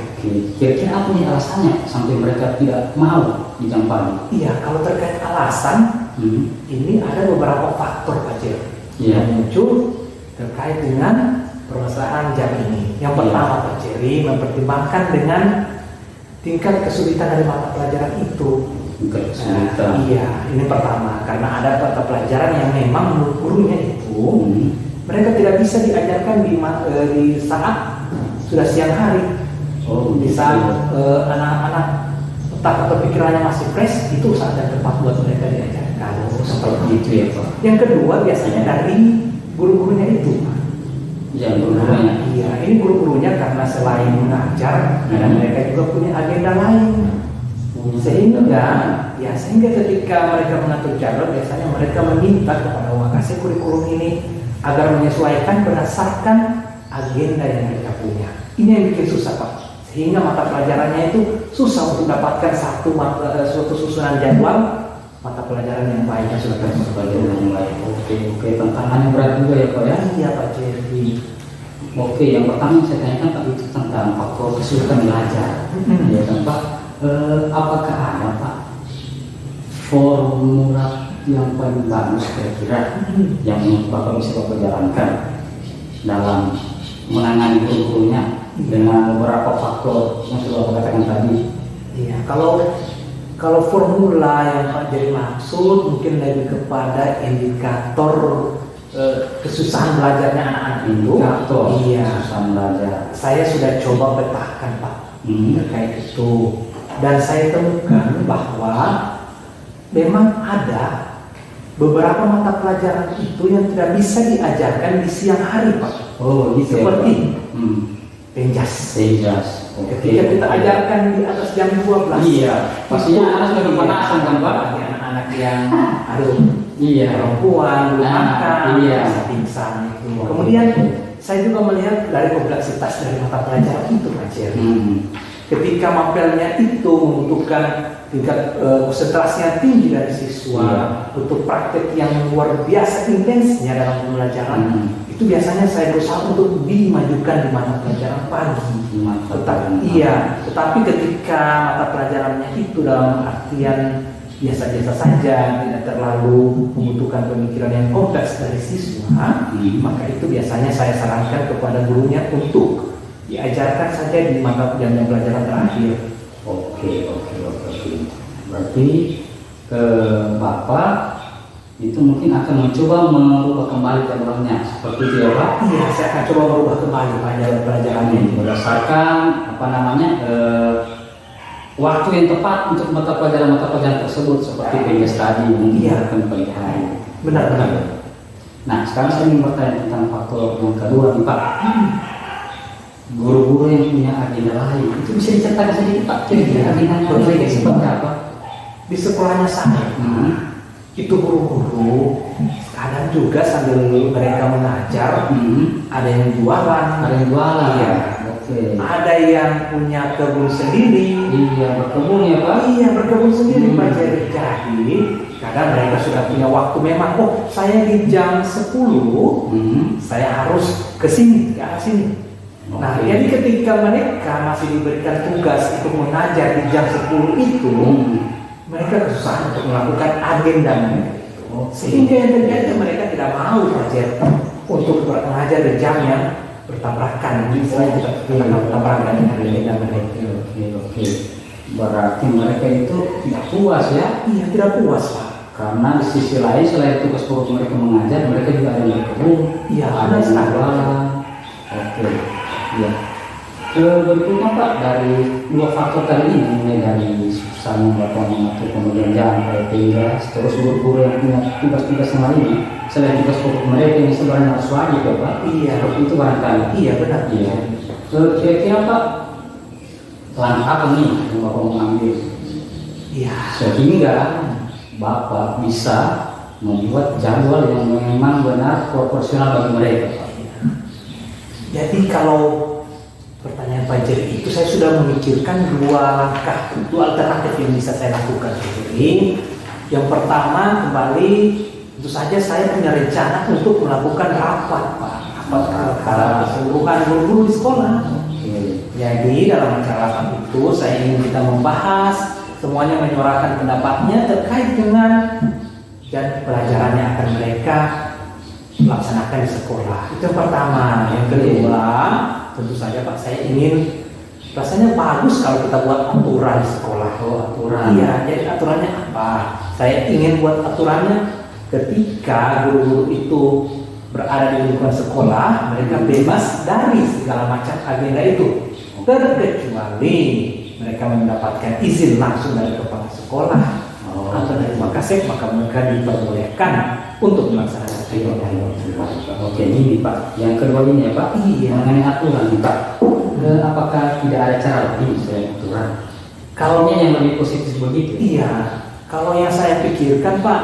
Kira-kira apa nih alasannya sampai mereka tidak mau di jam pagi?
Iya, kalau terkait alasan, ini ada beberapa faktor Pak Jer yang muncul terkait dengan permasalahan jam ini. Yang pertama Pak Jerry mempertimbangkan dengan tingkat kesulitan dari mata pelajaran itu. Iya, ini pertama karena ada mata pelajaran yang memang menurut gurunya itu mereka tidak bisa diajarkan di saat sudah siang hari. Di saat anak-anak otak atau pikirannya masih fresh, itu saat yang tepat buat mereka diajarkan.
Seperti itu ya Pak.
Yang kedua biasanya dari guru-gurunya itu Pak.
Guru-gurunya.
Iya, ini guru-gurunya karena selain mengajar, mereka juga punya agenda lain. Sehingga ketika mereka mengatur jadwal, biasanya mereka meminta kepada wakasih kurikulum ini agar menyesuaikan berdasarkan agenda yang mereka punya. Ini yang bikin susah Pak. Sehingga mata pelajarannya itu susah untuk dapatkan suatu susunan jadwal mata pelajaran yang baik yang sudah
Sebagai yang baik. Oke, tantangannya berat juga ya Pak ya?
Iya Pak Jerry.
Oke, yang pertama yang saya tanyakan Pak itu tentang faktor kesulitan belajar. Ya kan Pak, apakah ada Pak formula yang paling bagus kira-kira yang Bapak bisa Bapak jalankan dalam menangani guru-gurunya dengan beberapa faktor yang sudah Bapak katakan tadi?
Iya, kalau formula yang Pak Jerry maksud mungkin lebih kepada indikator kesusahan belajarnya anak-anak itu. Iya.
Kesusahan belajar.
Saya sudah coba petakan Pak terkait itu, dan saya temukan bahwa memang ada beberapa mata pelajaran itu yang tidak bisa diajarkan di siang hari, Pak.
Oh, gitu ya,
Seperti
Pak.
penjas.
Penjas.
Ketika kita ajarkan di atas jam 12.
Iya, pastinya anak sudah kepanasan kan, Pak?
Anak-anak yang
Iya.
perempuan belum makan,
iya.
bisa pingsan itu. Kemudian saya juga melihat dari kompleksitas dari mata pelajaran itu, Pak Jerry. Ketika mapelnya itu membutuhkan tingkat konsentrasi yang tinggi dari siswa, untuk praktek yang luar biasa intensnya dalam pembelajaran, itu biasanya saya berusaha untuk dimajukan di mata pelajaran pagi. Tetapi ketika mata pelajarannya itu dalam artian biasa-biasa saja, tidak terlalu membutuhkan pemikiran yang kompleks dari siswa, maka itu biasanya saya sarankan kepada gurunya untuk diajarkan saja di mata jam-jam pelajaran terakhir.
Oke. Berarti Bapak itu mungkin akan mencoba merubah kembali jadwalnya seperti itu ya, Pak?
Iya, saya akan coba merubah kembali pelajarannya
berdasarkan waktu yang tepat untuk mata pelajaran tersebut seperti penjas tadi mungkin pagi hari.
Benar.
Nah, sekarang saya ingin bertanya tentang faktor yang kedua nih, Pak. Guru-guru yang punya agenda lain itu bisa diceritakan sedikit, Pak? Kira-kira agendanya mereka seperti apa?
Di sekolahnya saya, itu guru-guru kadang juga sambil mereka mengajar, ada yang jualan, iya. Ada yang punya kebun sendiri,
berkebun ya, Pak?
Iya, berkebun sendiri, Pak Jerry. Jadi kadang mereka sudah punya waktu memang, saya di jam 10 saya harus ke sini, ke arah sini. Nah, jadi ketika mereka masih diberikan tugas untuk mengajar di jam 10 itu, mereka kesusahan untuk melakukan agenda mereka itu. Sehingga yang terjadi mereka tidak mau belajar untuk mengajar di jam yang bertabrakan. Misalnya kita bertabrakan dengan agenda mereka.
Oke. Berarti mereka itu tidak puas ya?
Iya, tidak puas, Pak.
Karena di sisi lain selain tugas pokok mereka mengajar, mereka juga ada yang berkebun, ada yang jualan. Oke. Ya. Berikutnya, Pak, dari dua faktor tadi ini, mulai dari susahnya Bapak mengatur pembelajaran kayak penjas, terus guru-guru yang punya tugas-tugas yang lainnya selain tugas pokok mereka yang sebenarnya harus wajib ya, Pak?
Iya.
Itu barangkali.
Iya, benar.
Iya. Kira-kira, Pak, langkah apa nih yang Bapak mau ambil?
Iya.
Sehingga Bapak bisa membuat jadwal yang memang benar proporsional bagi mereka, Pak.
Jadi kalau pertanyaan Pak Jerry itu saya sudah memikirkan dua alternatif yang bisa saya lakukan. Jadi yang pertama kembali tentu saja saya punya rencana untuk melakukan rapat, Pak. Rapat keseluruhan guru-guru di sekolah. Jadi dalam acara rapat itu saya ingin kita membahas, semuanya menyuarakan pendapatnya terkait dengan dan pelajarannya akan mereka melaksanakan di sekolah. Itu yang pertama. Yang kedua, tentu saja Pak, saya ingin rasanya bagus kalau kita buat aturan di sekolah.
Aturan.
Iya, jadi aturannya apa? Saya ingin buat aturannya ketika guru-guru itu berada di lingkungan sekolah, mereka bebas dari segala macam agenda itu, terkecuali mereka mendapatkan izin langsung dari kepala sekolah atau dari Wakasek, maka mereka diperbolehkan untuk melaksanakan agenda itu.
Oke, ini Pak. Yang kedua ini ya, Pak.
Iya.
Mengenai aturan nih, Pak. Apakah tidak ada cara lain selain aturan?
Kalau
yang lebih positif begitu?
Iya. Kalau yang saya pikirkan, Pak,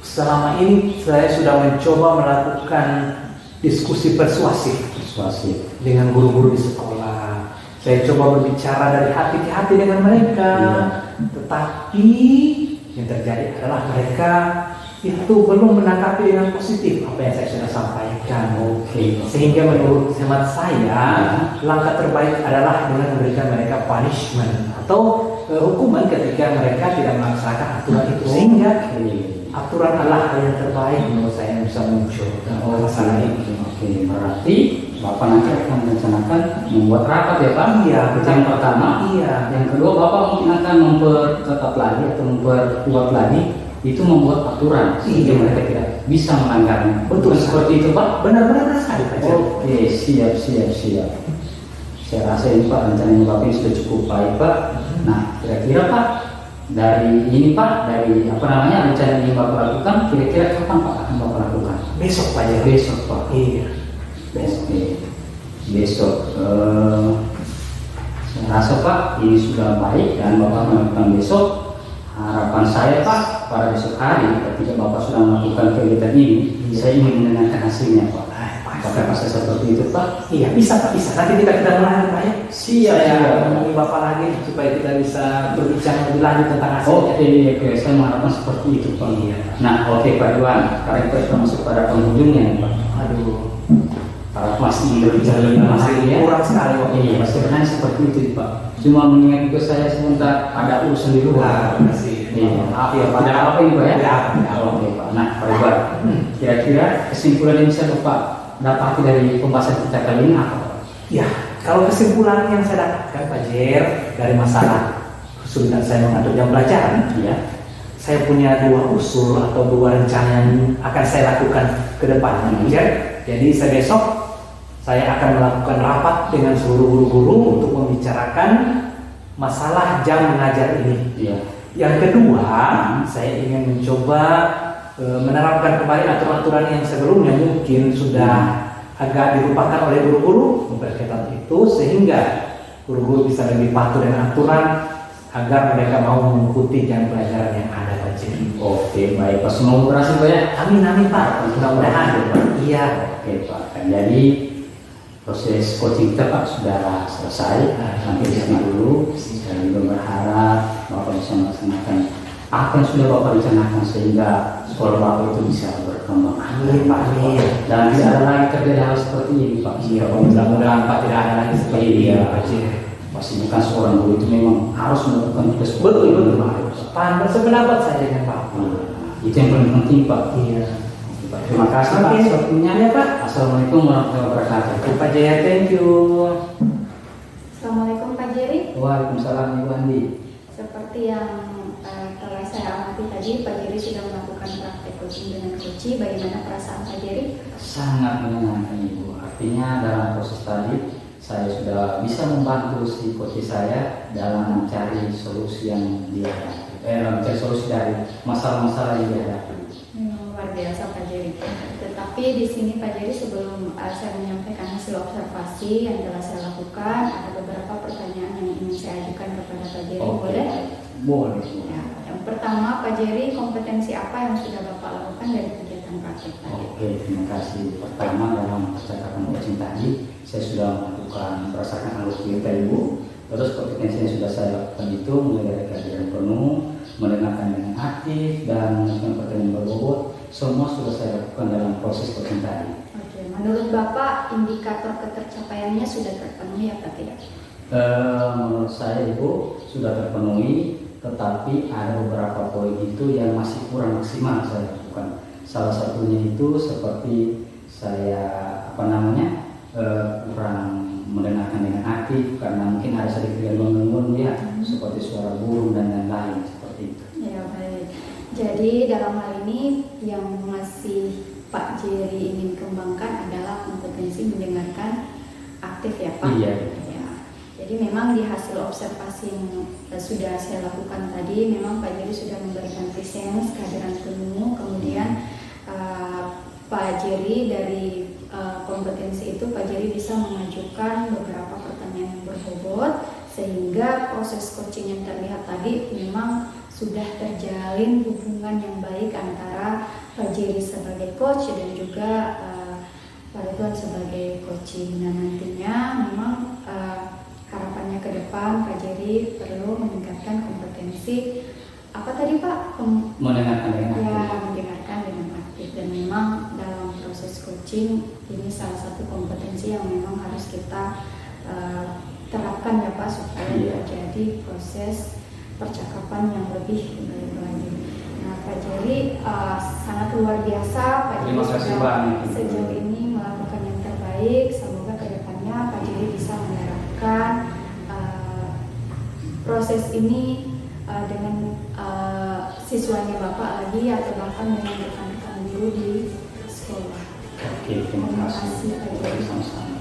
selama ini saya sudah mencoba melakukan diskusi persuasif dengan guru-guru di sekolah. Saya coba berbicara dari hati ke hati dengan mereka, tetapi yang terjadi adalah mereka itu belum menanggapi dengan positif apa yang saya sudah sampaikan. Sehingga menurut hemat saya, langkah terbaik adalah dengan memberikan mereka punishment atau hukuman ketika mereka tidak melaksanakan aturan itu. Sehingga aturan adalah hal yang terbaik menurut saya yang bisa muncul dalam masalah ini.
Berarti Bapak nanti akan merencanakan membuat rapat ya, Pak?
Iya,
yang pertama.
Iya.
Yang kedua, Bapak mungkin akan memperketat lagi atau memperkuat lagi itu membuat aturan sehingga mereka tidak bisa melanggarnya.
Betul
seperti itu, Pak?
Benar-benar sekali, Pak.
Oke, siap. Saya rasa ini, Pak, rencananya Bapak ini sudah cukup baik, Pak. Nah, kira-kira, Pak, Dari ini Pak, dari apa namanya rencana yang Bapak lakukan, kira-kira kapan Pak akan Bapak lakukan?
Besok Pak Jari.
Besok Pak.
Iya.
Oke. Besok. Saya rasa Pak ini sudah baik dan Bapak melakukan besok. Harapan saya Pak pada besok hari ketika Bapak sudah melakukan kegiatan ini, saya ingin mendengarkan hasilnya Pak. Apakah bisa seperti itu Pak?
Iya bisa Pak, bisa. Nanti kita mulai Pak ya.
Siap.
Saya menemui Bapak lagi supaya kita bisa berbicara lebih lanjut tentang hasilnya.
Oke, saya mengharapkan seperti itu Pak.
Iya.
Nah, oke Pak Iwan, sekarang kita sudah masuk pada penghujungnya nih, Pak.
Aduh,
Para masih berbicara lebih
masih
ya.
kurang sekali Pak.
Iya, sebenarnya seperti itu Pak. Cuma mengingat juga saya sebentar ada urusan di luar.
Masih.
Iya, maaf ya Pak. Ada apa ini Pak ya?
Tidak.
Oke Pak. Nah, Pak Iwan, kira-kira kesimpulan yang bisa Bapak dapati dari pembahasan kita kali ini apa Pak?
Ya, kalau kesimpulan yang saya dapatkan Pak Jer dari masalah kesulitan saya mengatur jam pelajaran,
Iya.
saya punya 2 usul atau 2 rencana yang akan saya lakukan ke depan Pak Jer. Jadi besok saya akan melakukan rapat dengan seluruh guru-guru untuk membicarakan masalah jam mengajar ini.
Iya.
Yang kedua, saya ingin mencoba menerapkan kembali aturan-aturan yang sebelumnya mungkin sudah agak dilupakan oleh guru-guru berkaitan itu, sehingga guru-guru bisa lebih patuh dengan aturan agar mereka mau mengikuti jam pelajaran yang ada Pak Jer.
Oke, baik Pak. Semoga berhasil Pak ya.
Amin Pak, mudah-mudahan. Iya.
Oke Pak. Dan jadi proses coaching kita Pak sudah selesai. Sampai di sini dulu. Saya juga berharap Bapak bisa melaksanakan apa yang sudah Bapak rencanakan sehingga sekolah Bapak itu bisa berkembang.
Amin Pak, amin.
Dan tidak ada lagi terjadi hal seperti ini Pak.
Iya, mudah-mudahan Pak tidak ada lagi seperti ini Pak Jer.
Pasti bukan seorang guru itu memang harus melakukan tugas.
Betul. Pak, bersependapat saya dengan Bapak.
Itu yang paling penting Pak.
Iya.
Oke, Pak. Terima kasih Pak.
Waktunya ya Pak.
Assalamualaikum warahmatullahi wabarakatuh.
Pak Jer, thank you.
Assalamualaikum Pak Jerry.
Waalaikumsalam Ibu Andi.
Seperti yang telah saya amati tadi, Pak Jerry sudah melakukan praktek coaching dengan coach. Bagaimana perasaan Pak Jerry?
Sangat menyenangkan Ibu. Artinya dalam proses tadi saya sudah bisa membantu si coach saya dalam mencari solusi yang dihadapi. Mencari solusi dari masalah-masalah yang dihadapi.
Luar biasa Pak Jerry. Tetapi di sini Pak Jerry, sebelum saya menyampaikan hasil observasi yang telah saya lakukan, ada beberapa pertanyaan yang ingin saya ajukan kepada Pak Jerry. Boleh?
Boleh.
Ya, yang pertama Pak Jerry, kompetensi apa yang sudah Bapak lakukan dari kegiatan praktek tadi?
Oke, terima kasih. Pertama, dalam percakapan coaching tadi, saya sudah melakukan berdasarkan alur kita Ibu. Terus kompetensi yang sudah saya lakukan itu mulai dari kehadiran penuh, mendengarkan dengan aktif, dan melakukan pertanyaan berbobot. Semua sudah saya lakukan dalam proses coaching tadi.
Oke, menurut Bapak indikator ketercapaiannya sudah terpenuhi apa tidak?
Menurut saya Ibu sudah terpenuhi, tetapi ada beberapa poin itu yang masih kurang maksimal saya lakukan. Salah satunya itu seperti saya kurang mendengarkan dengan aktif karena mungkin ada sedikit gangguan ya, seperti suara burung dan lain-lain seperti itu.
Ya baik. Jadi dalam hal ini yang masih Pak Jerry ingin kembangkan adalah kompetensi mendengarkan aktif ya Pak.
Iya.
Ya. Jadi memang di hasil observasi yang sudah saya lakukan tadi, memang Pak Jerry sudah memberikan presence, kehadiran penuh, kemudian Pak Jerry dari kompetensi itu Pak Jerry bisa mengajukan beberapa pertanyaan yang berbobot, sehingga proses coaching yang terlihat tadi memang sudah terjalin hubungan yang baik antara Pak Jerry sebagai coach dan juga Pak Ridwan sebagai coaching. Nah nantinya memang harapannya ke depan Pak Jerry perlu meningkatkan kompetensi apa tadi Pak?
Mendengarkan dengan aktif.
Ya, mendengarkan dengan aktif. Dan memang dalam proses coaching ini salah satu kompetensi yang memang harus kita terapkan ya Pak, supaya terjadi proses percakapan yang lebih lanjut. Nah Pak Jerry sangat luar biasa, Pak Jerry sudah sejauh ini melakukan yang terbaik. Semoga kedepannya Pak Jerry bisa menerapkan proses ini dengan siswanya Bapak lagi, atau bahkan dengan rekan-rekan guru di sekolah.
Oke, terima kasih.
Pak Jerry.
Sama-sama.